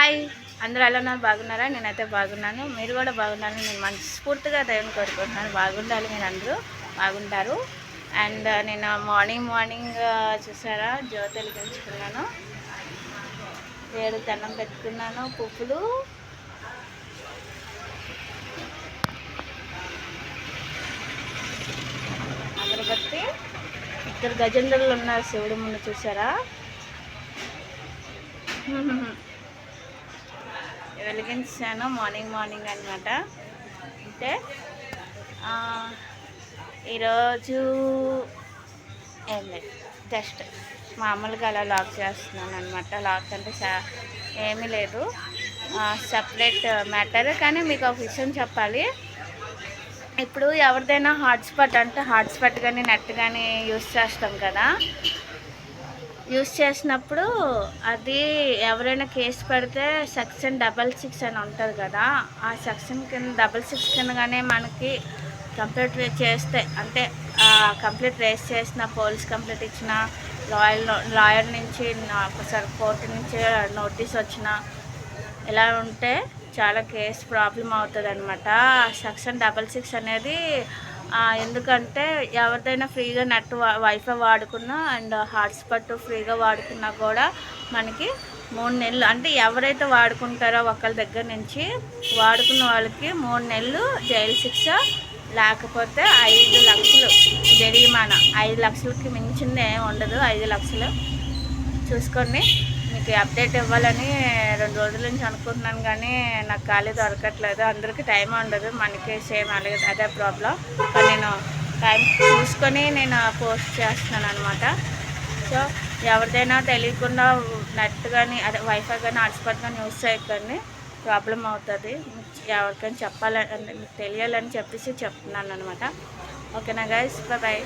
Hi, అందరూ ఎలా ఉన్నారు? బాగున్నారా? నేనైతే బాగున్నాను. మీరు కూడా బాగున్నాను. నేను మనస్ఫూర్తిగా దేవుని కోరుకుంటున్నాను బాగుండాలి, మీరు అందరూ బాగుంటారు. అండ్ నేను మార్నింగ్ చూసారా, జ్యోతి వెలిగించుకున్నాను, దేవుడికి దండం పెట్టుకున్నాను, పువ్వులు అగరబత్తి. ఇద్దరు గజేంద్రులు ఉన్నారు శివుడు ముందు, చూసారా? వెలిగించాను మార్నింగ్ అనమాట. అంటే ఈరోజు ఏం లేదు, జస్ట్ మామూలుగా అలా లాక్ చేస్తున్నాను అనమాట. లాక్ అంటే ఏమీ లేదు, సపరేట్ మ్యాటర్. కానీ మీకు ఒక విషయం చెప్పాలి. ఇప్పుడు ఎవరిదైనా హాట్స్పాట్ కానీ నెట్ కానీ యూస్ చేస్తాం కదా. యూస్ చేసినప్పుడు అది ఎవరైనా కేసు పెడితే సెక్షన్ 66 అని ఉంటుంది కదా. ఆ సెక్షన్ కింద 66 కిందగానే మనకి కంప్లైంట్ చేస్తే, అంటే కంప్లైంట్ రేస్ చేసిన, పోలీస్ కంప్లైంట్ ఇచ్చిన, లాయర్ నుంచి ఒకసారి కోర్టు నుంచి నోటీస్ వచ్చిన, ఇలా ఉంటే చాలా కేసు ప్రాబ్లం అవుతుంది అనమాట. సెక్షన్ 66 అనేది ఎందుకంటే ఎవరిదైనా ఫ్రీగా నెట్ వైఫై వాడుకున్నా అండ్ హాట్స్పాట్ ఫ్రీగా వాడుకున్నా కూడా మనకి 3 నెలలు, అంటే ఎవరైతే వాడుకుంటారో ఒకళ్ళ దగ్గర నుంచి వాడుకున్న వాళ్ళకి 3 నెలలు జైలు శిక్ష, లేకపోతే 5 లక్షలు జరిమానా. 5 లక్షలకి మించింది ఏమి ఉండదు, 5 లక్షలు. చూసుకోండి. మీకు అప్డేట్ ఇవ్వాలని 2 రోజుల నుంచి అనుకుంటున్నాను, కానీ నాకు ఖాళీ దొరకట్లేదు. అందరికీ టైం ఉండదు, మనకి సేమ్ అదే ప్రాబ్లం. కానీ నేను టైం చూసుకొని నేను పోస్ట్ చేస్తున్నాను అనమాట. సో ఎవరిదైనా తెలియకుండా నెట్ కానీ వైఫై కానీ హాట్స్పాట్ కానీ యూస్ చేయకండి, ప్రాబ్లం అవుతుంది. ఎవరికైనా చెప్పాలని, మీకు తెలియాలని చెప్పేసి చెప్తున్నాను అనమాట. ఓకేనా గైస్, బాయ్.